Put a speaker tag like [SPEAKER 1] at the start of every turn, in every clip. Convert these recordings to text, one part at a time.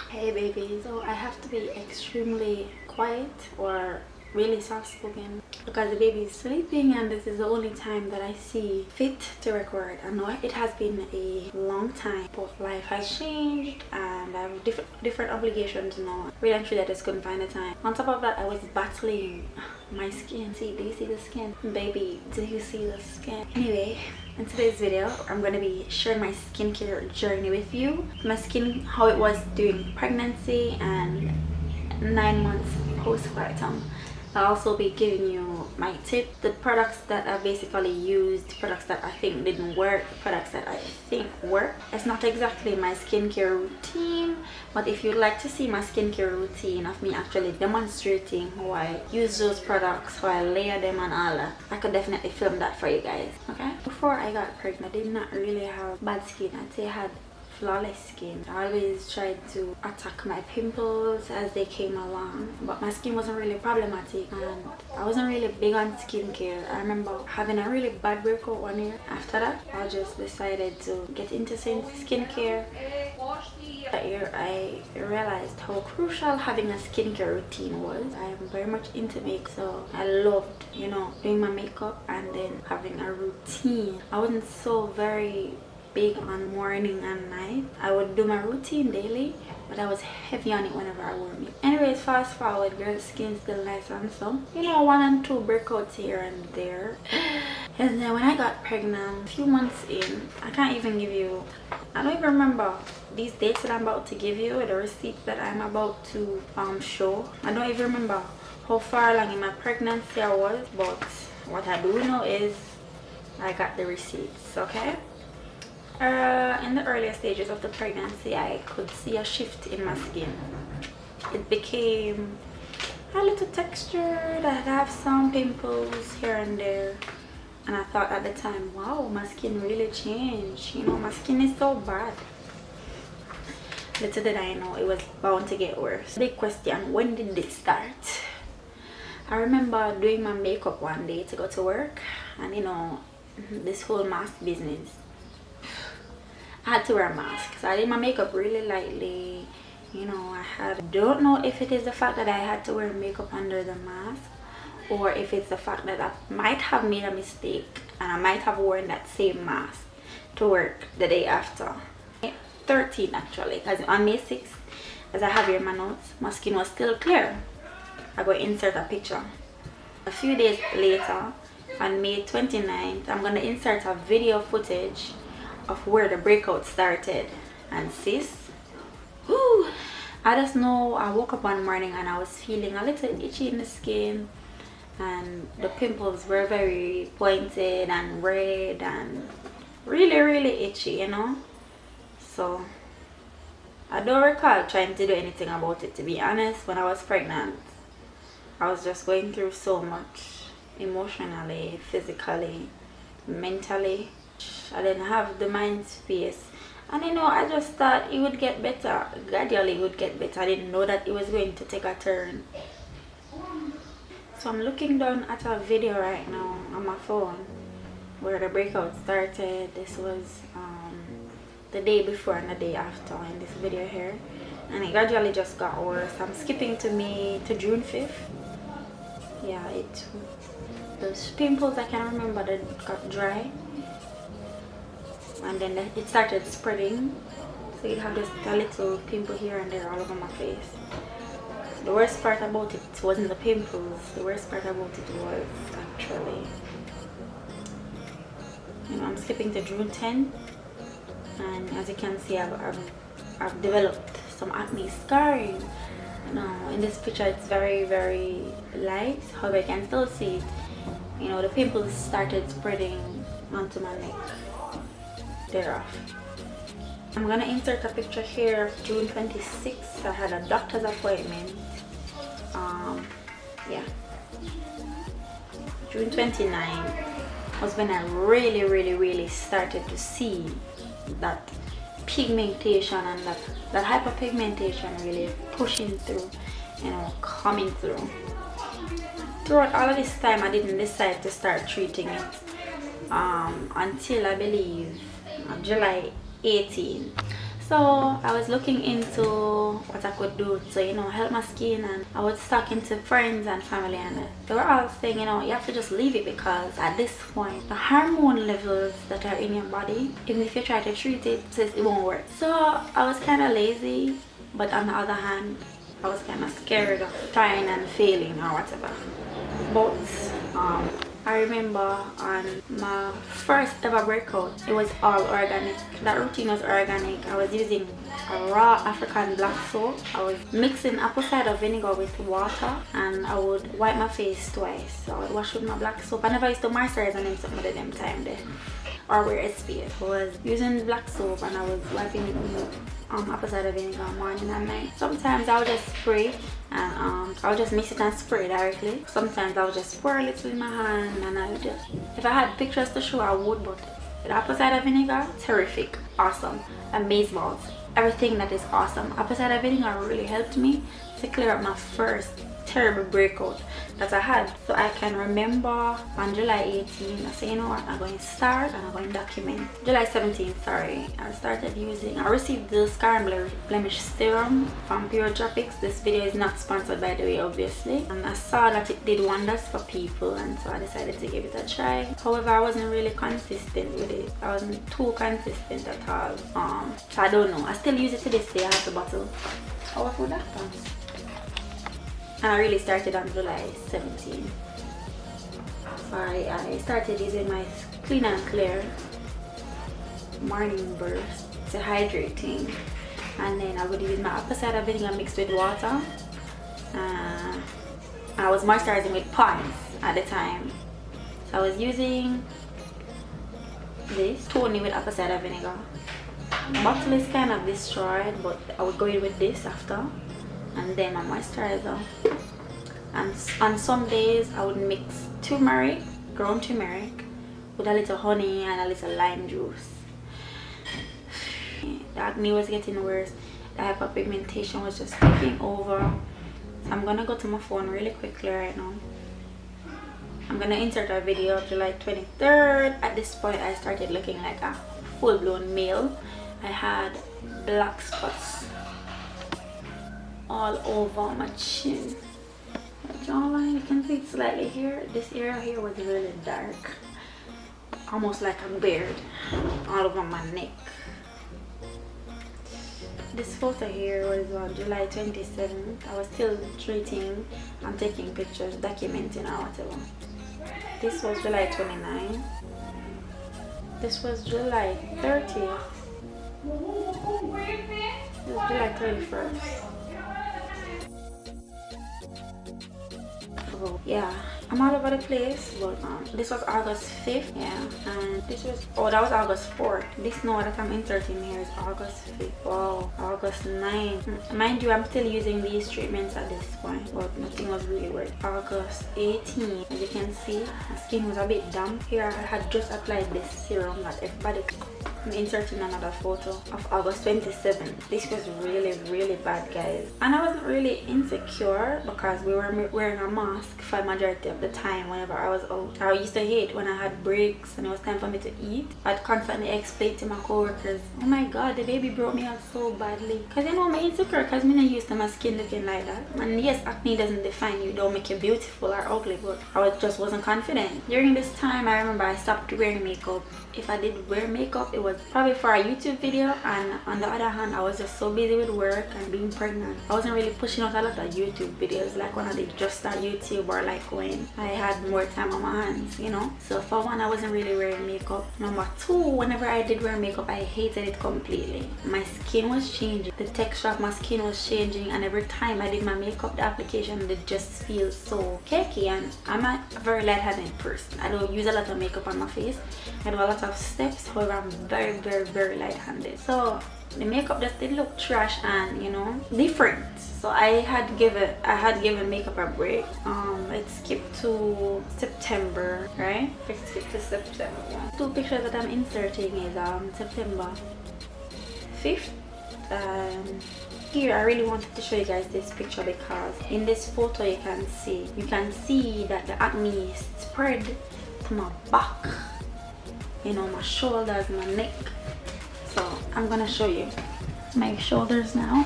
[SPEAKER 1] Hey baby, so I have to be extremely quiet or really soft spoken because the baby is sleeping and this is the only time that I see fit to record. I know it has been a long time, but life has changed and I have different obligations now. Really and truly I just couldn't find the time. On top of that, I was battling my skin. See, do you see the skin? Baby, do you see the skin? Anyway, in today's video I'm going to be sharing my skincare journey with you. My skin, how it was during pregnancy and 9 months postpartum. I'll also be giving you my tip, the products that I basically used, products that I think didn't work, products that I think work. It's not exactly my skincare routine, but if you'd like to see my skincare routine of me actually demonstrating how I use those products, how I layer them and all that, I could definitely film that for you guys, okay? Before I got pregnant, I did not really have bad skin. I'd say I had flawless skin. I always tried to attack my pimples as they came along, but my skin wasn't really problematic and I wasn't really big on skincare. I remember having a really bad breakout one year. After that, I just decided to get into skincare. That year I realized how crucial having a skincare routine was. I am very much into makeup, so I loved, you know, doing my makeup and then having a routine. I wasn't so very big on morning and night. I would do my routine daily, but I was heavy on it whenever I wore makeup. Anyways, fast forward, girl, skin still nice and so, you know, 1 and 2 breakouts here and there. And then when I got pregnant, a few months in, I can't even give you, I don't even remember these dates that I'm about to give you, the receipts that I'm about to show. I don't even remember how far along in my pregnancy I was, but what I do know is I got the receipts, okay? In the earlier stages of the pregnancy, I could see a shift in my skin. It became a little textured. I'd have some pimples here and there, and I thought at the time, wow, my skin really changed. You know, my skin is so bad. Little did I know it was bound to get worse. Big question, when did this start? I remember doing my makeup one day to go to work, and you know, this whole mask business, I had to wear a mask, so I did my makeup really lightly. You know, I don't know if it is the fact that I had to wear makeup under the mask, or if it's the fact that I might have made a mistake and I might have worn that same mask to work the day after. 13 actually, because on May 6th, as I have here in my notes, my skin was still clear. I go insert a picture. A few days later, on May 29th, I'm gonna insert a video footage of where the breakout started. And sis, whoo, I just know I woke up one morning and I was feeling a little itchy in the skin, and the pimples were very pointed and red and really itchy, you know. So I don't recall trying to do anything about it, to be honest. When I was pregnant, I was just going through so much emotionally, physically, mentally. I didn't have the mind space, and you know, I just thought it would get better. Gradually it would get better. I didn't know that it was going to take a turn. So I'm looking down at a video right now on my phone where the breakout started. This was the day before and the day after in this video here, and it gradually just got worse. I'm skipping to June 5th. Yeah, those pimples, I can remember that got dry, and then it started spreading, so you have just a little pimple here and there all over my face. The worst part about it wasn't the pimples. The worst part about it was actually, you know, I'm skipping to June 10th, and as you can see, I've developed some acne scarring. Now in this picture it's very light, however I can still see it. You know, the pimples started spreading onto my neck thereof. I'm gonna insert a picture here of June 26th. I had a doctor's appointment. Yeah, June 29th was when I really started to see that pigmentation and that hyperpigmentation really pushing through, you know, coming through. Throughout all of this time, I didn't decide to start treating it until I believe July 18. So I was looking into what I could do to, you know, help my skin, and I was talking to friends and family, and they were all saying, you know, you have to just leave it, because at this point the hormone levels that are in your body, even if you try to treat it, says it won't work. So I was kind of lazy, but on the other hand I was kind of scared of trying and failing or whatever. But I remember on my first ever breakout, it was all organic. That routine was organic. I was using a raw African black soap. I was mixing apple cider vinegar with water, and I would wipe my face twice. So I would wash with my black soap. I never used to moisturize and then some of them time there, or wear SPF. I was using black soap and I was wiping it with apple cider vinegar morning and night. Sometimes I would just spray, and I would just mix it and spray directly. Sometimes I would just pour a little in my hand, and I would just, if I had pictures to show I would, but with apple cider vinegar, terrific, awesome, amazeballs, everything that is awesome. Apple cider vinegar really helped me to clear up my first terrible breakout that I had. So I can remember on July 18, I said, you know what, I'm going to start and I'm going to document. July 17, sorry, I received the scar and blemish serum from Pure Tropics. This video is not sponsored, by the way, obviously, and I saw that it did wonders for people, and so I decided to give it a try. However, I wasn't really consistent with it. I wasn't too consistent at all. So I don't know, I still use it to this day. I have the bottle. Oh, what would that come? And I really started on July 17. So I started using my Clean and Clear morning burst. It's a hydrating, and then I would use my apple cider vinegar mixed with water. I was moisturizing with Pond's at the time, so I was using this toning with apple cider vinegar. The bottle is kind of destroyed, but I would go in with this after, and then my moisturizer. And on some days I would mix turmeric, ground turmeric, with a little honey and a little lime juice. The acne was getting worse, the hyperpigmentation was just taking over. So I'm gonna go to my phone really quickly right now. I'm gonna insert a video of July 23rd. At this point I started looking like a full-blown male. I had black spots all over my chin. My jawline, you can see it slightly here. This area here was really dark, almost like a beard, all over my neck. This photo here was on July 27th. I was still treating and taking pictures, documenting or whatever. This was July 29th. This was July 30th. This was July 31st. Yeah, I'm all over the place, but this was August 5th, yeah, and this was, oh, that was August 4th. This note that I'm inserting here is August 5th. Wow, August 9th. Mind you, I'm still using these treatments at this point, but nothing was really working. August 18th, as you can see, my skin was a bit damp. Here I had just applied this serum that everybody. I'm inserting another photo of August 27th. This was really bad, guys, and I wasn't really insecure because we were wearing a mask for the majority of the time whenever I was out. I used to hate when I had breaks and it was time for me to eat. I'd constantly explain to my coworkers, oh my god, the baby broke me out so badly, because you know I'm insecure because I'm not used to my skin looking like that. And yes, acne doesn't define you, don't make you beautiful or ugly, but I just wasn't confident. During this time I remember I stopped wearing makeup. If I did wear makeup, it was probably for a YouTube video, and on the other hand I was just so busy with work and being pregnant. I wasn't really pushing out a lot of YouTube videos like when I did just start YouTube, or like when I had more time on my hands, you know. So for one, I wasn't really wearing makeup. Number two, whenever I did wear makeup, I hated it completely. My skin was changing, the texture of my skin was changing, and every time I did my makeup, the application did just feel so cakey. And I'm a very light-handed person. I don't use a lot of makeup on my face. I do a lot of steps. However, I'm very light-handed, so the makeup just didn't look trash and, you know, different. So I had given makeup a break. Let's skip to September, right? Let's skip to September. Two pictures that I'm inserting is September 5th. Here I really wanted to show you guys this picture because in this photo you can see that the acne is spread to my back, you know, my shoulders, my neck. So I'm gonna show you. my shoulders now.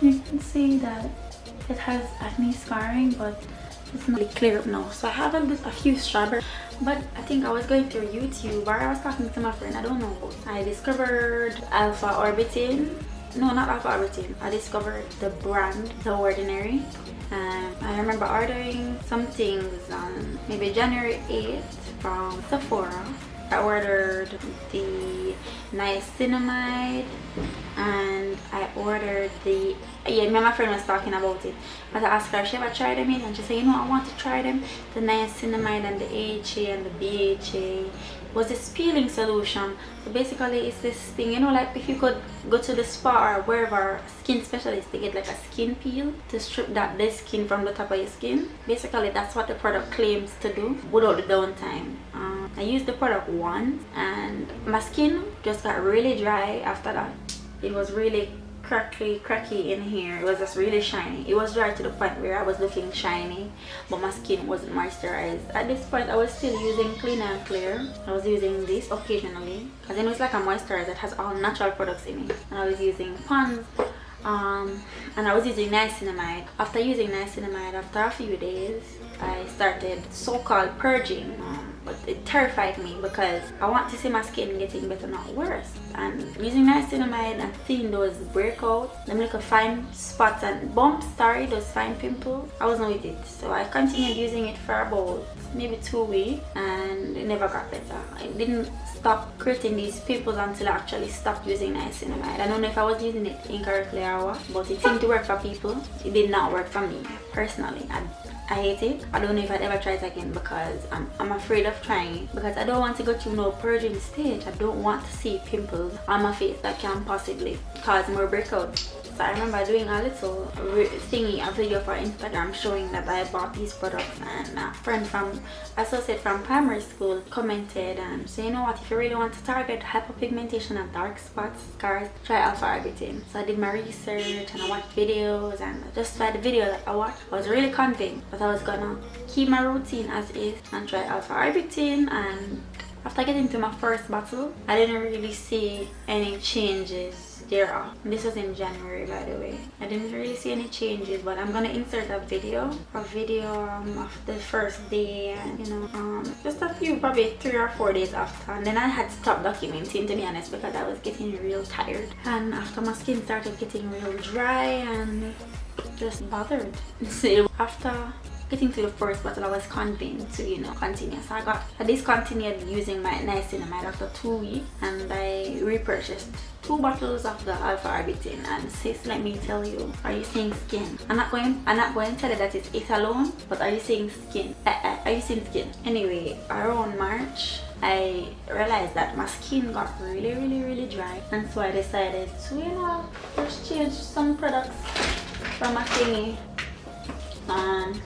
[SPEAKER 1] You can see that it has acne scarring, but it's not really clear up now. So I have a few strawberries, but I think I was going through YouTube, or I was talking to my friend, I don't know. I discovered alpha orbitin. No, not alpha orbitin. I discovered the brand The Ordinary. I remember ordering some things on maybe January 8th from Sephora. I ordered the niacinamide, and I ordered the, me and my friend was talking about it, but I asked her if she ever tried them yet, and she said, you know, I want to try them. The niacinamide and the AHA and the BHA was this peeling solution. So basically it's this thing, you know, like if you could go to the spa or wherever, skin specialist, to get like a skin peel to strip that dead skin from the top of your skin. Basically that's what the product claims to do without the downtime. I used the product once and my skin just got really dry after that. It was really cracky in here. It was just really shiny. It was dry to the point where I was looking shiny, but my skin wasn't moisturized. At this point I was still using Clean and Clear. I was using this occasionally because then it's like a moisturizer that has all natural products in it, and I was using Pond's and I was using niacinamide. After using niacinamide, after a few days I started so-called purging, but it terrified me because I want to see my skin getting better, not worse. And using niacinamide and seeing those breakouts, them little fine spots and bumps, those fine pimples, I wasn't with it. So I continued using it for about maybe 2 weeks and it never got better. I didn't stop creating these pimples until I actually stopped using niacinamide. I don't know if I was using it incorrectly or what, but it seemed to work for people. It did not work for me personally. I hate it. I don't know if I'd ever try it again because I'm afraid of trying it, because I don't want to go through no purging stage. I don't want to see pimples on my face that can possibly cause more breakouts. So I remember doing a little thingy, a video for Instagram showing that I bought these products, and a friend from associate from primary school commented and said, you know what, if you really want to target hyperpigmentation and dark spots, scars, try alpha orbitin. So I did my research and I watched videos, and just by the video that I watched, I was really convinced that I was gonna keep my routine as is and try alpha orbitin. And after getting to my first bottle, I didn't really see any changes thereof. This was in January, by the way. I didn't really see any changes, but I'm gonna insert a video of the first day, and you know, just a few, probably 3 or 4 days after. And then I had stopped documenting, to be honest, because I was getting real tired, and after my skin started getting real dry and just bothered. So after getting to the first bottle, I was convinced to, you know, continue. So I discontinued using my niacinamide after 2 weeks, and I repurchased 2 bottles of the alpha orbitin. And sis, let me tell you, are you seeing skin? I'm not going to tell you that it's it alone, but are you seeing skin? Are you seeing skin? Anyway, around March, I realized that my skin got really dry, and so I decided to, you know, just change some products from my thingy.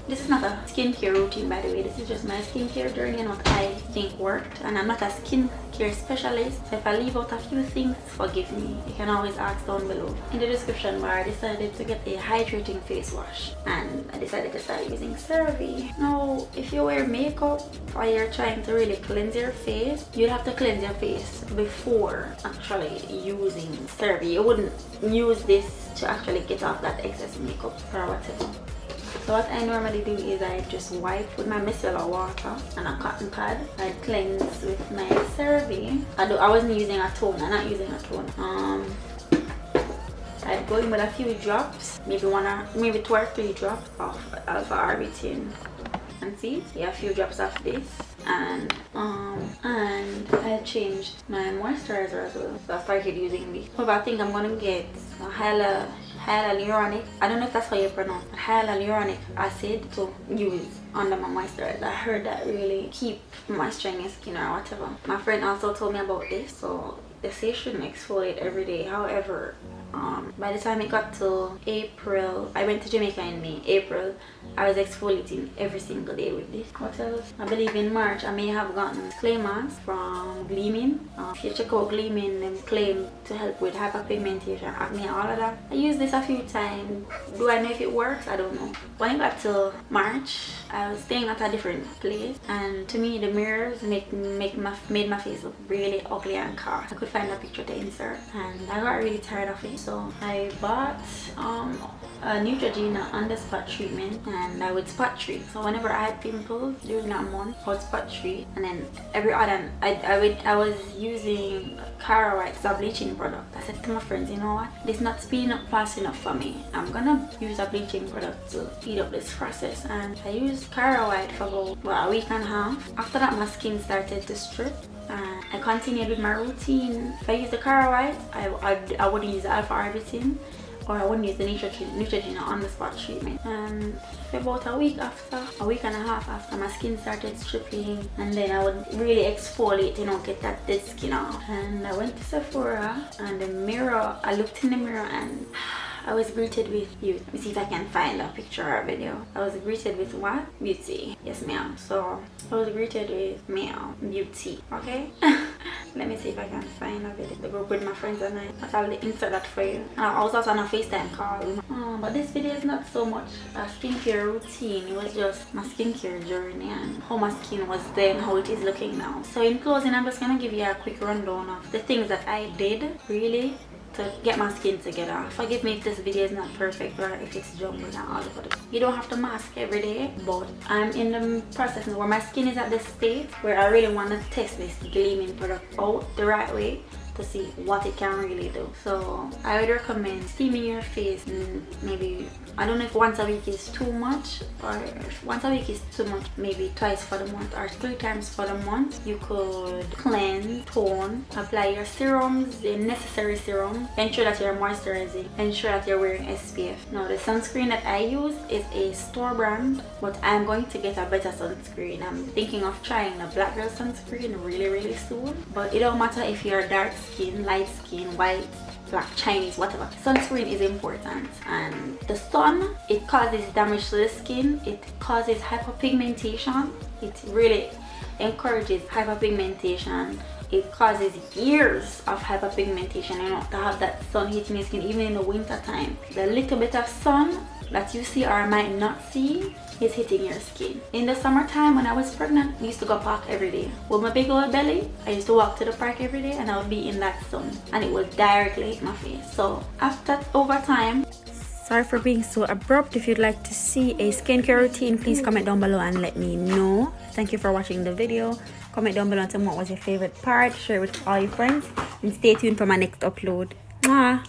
[SPEAKER 1] This is not a skincare routine, by the way. This is just my skincare journey and what I think worked, and I'm not a skincare specialist, so if I leave out a few things, forgive me. You can always ask down below. In the description bar, I decided to get a hydrating face wash, and I decided to start using CeraVe. Now, if you wear makeup or you're trying to really cleanse your face, you'd have to cleanse your face before actually using CeraVe. You wouldn't use this to actually get off that excess makeup or whatever. So what I normally do is I just wipe with my micellar water and a cotton pad. I cleanse with my CeraVe. I wasn't using a toner, I'm not using a toner. I'd go in with a few drops, maybe 2 or 3 drops of alpha orbitin. And see, yeah, a few drops of this. And I changed my moisturizer as well. So I started using this. So I think I'm gonna get a hyaluronic, I don't know if that's how you pronounce it, hyaluronic acid to use under my moisturizer. I heard that really keep moisture in your skin or whatever. My friend also told me about this, so they say you shouldn't exfoliate every day. However, By the time it got to April, I went to Jamaica in May. April, I was exfoliating every single day with this. What else? I believe in March I may have gotten clay mask from Gleaming. If you check out Gleaming, them claim to help with hyperpigmentation, acne, all of that. I used this a few times. Do I know if it works? I don't know. When it got to March, I was staying at a different place, and to me the mirrors made my face look really ugly and coarse. I could find a picture to insert, and I got really tired of it, so I bought a Neutrogena on the spot treatment, and I would spot treat. So whenever I had pimples during that month, I would spot treat, and then every other I was using Cara White as a bleaching product. I said to my friends, you know what, this is not speeding up fast enough for me. I'm gonna use a bleaching product to speed up this process, and I used Cara White for about a week and a half. After that, my skin started to strip. I continued with my routine. If I use the Cara White, I wouldn't use the alpha arbutin, or I wouldn't use the Neutrogena on the spot treatment. And for about a week and a half after, my skin started stripping, and then I would really exfoliate, you know, get that dead skin off. And I went to Sephora, and I looked in the mirror, and I was greeted with beauty. Let me see if I can find a picture or a video. I was greeted with what? Beauty. Yes, ma'am. So I was greeted with beauty. Okay. Let me see if I can find a video. The group with my friends and I'll insert that for you. And I was also on a FaceTime call. But this video is not so much a skincare routine. It was just my skincare journey and how my skin was then, how it is looking now. So in closing, I'm just gonna give you a quick rundown of the things that I did really to get my skin together. Forgive me if this video is not perfect or if it's jumbled and all of it. You don't have to mask every day, but I'm in the process now where my skin is at the state where I really want to test this Gleaming product out the right way to see what it can really do. So I would recommend steaming your face, maybe, I don't know if once a week is too much, or if once a week is too much, maybe twice for the month or 3 times for the month. You could cleanse, tone, apply your serums, the necessary serum, ensure that you're moisturizing, ensure that you're wearing SPF. Now the sunscreen that I use is a store brand, but I'm going to get a better sunscreen. I'm thinking of trying the Black Girl sunscreen really soon, but it don't matter if you're dark skin, light skin, white, black, Chinese, whatever. Sunscreen is important, and the sun, it causes damage to the skin. It causes hyperpigmentation. It really encourages hyperpigmentation. It causes years of hyperpigmentation, you know, to have that sun hitting your skin even in the winter time. The little bit of sun that you see or might not see is hitting your skin. In the summertime when I was pregnant, I used to go park every day. With my big old belly, I used to walk to the park every day, and I would be in that sun, and it would directly hit my face. So after, over time, sorry for being so abrupt. If you'd like to see a skincare routine, please comment down below and let me know. Thank you for watching the video. Comment down below and tell me what was your favorite part. Share it with all your friends, and stay tuned for my next upload. Mwah!